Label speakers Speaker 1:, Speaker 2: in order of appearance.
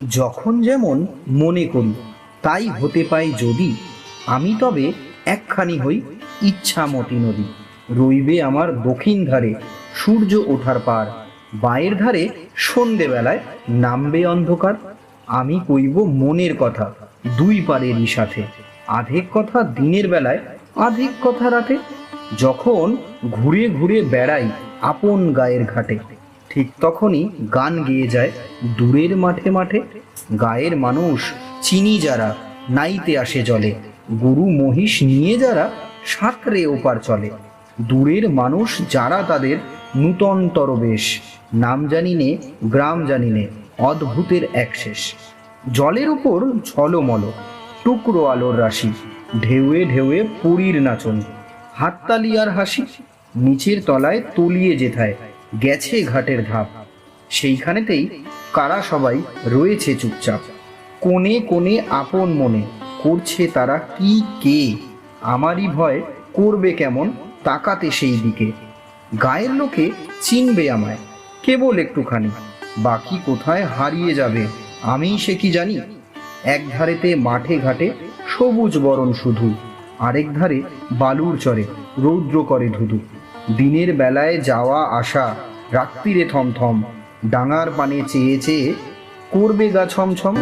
Speaker 1: যখন যেমন মনে করি তাই হতে পায় যদি, আমি তবে একখানি হই ইচ্ছামতি নদী। রইবে আমার দক্ষিণ ধারে সূর্য ওঠার পার, বাঁয়ের ধারে সন্ধেবেলায় নামবে অন্ধকার। আমি কইব মনের কথা দুই পারেরই সাথে, আধেক কথা দিনের বেলায় আধেক কথা রাতে। যখন ঘুরে ঘুরে বেড়াই আপন গায়ের ঘাটে, ঠিক তখনই গান গেয়ে যায় দূরের মাঠে মাঠে। গায়ের মানুষ চিনি যারা নাইতে আসে জলে, গরু মহিষ নিয়ে যারা সাঁতরে ওপার চলে। দূরের মানুষ যারা তাদের নূতনতর বেশ, নাম জানিনে গ্রাম জানিনে অদ্ভুতের এক শেষ। জলের উপর ঝলমল টুকরো আলোর রাশি, ঢেউয়ে ঢেউয়ে পুরীর নাচন, হাততালি আর হাসি। নিচের তলায় তলিয়ে যেথায় গেছে ঘাটের ধাপ, সেইখানেতেই কারা সবাই রয়েছে চুপচাপ। কোণে কোণে আপন মনে করছে তারা কি কে, আমারই ভয় করবে কেমন তাকাতে সেই দিকে। গায়ের লোকে চিনবে আমায় কেবল একটুখানি, বাকি কোথায় হারিয়ে যাবে আমিই সে কি জানি। এক ধারেতে মাঠে ঘাটে সবুজ বরণ শুধু, আরেক ধারে বালুর চরে রৌদ্র করে ধুধু। দিনের বেলায় যাওয়া আসা, রাত্রিরে থমথম, ডাঙার পানে চেয়ে চেয়ে করবে গা ছমছম।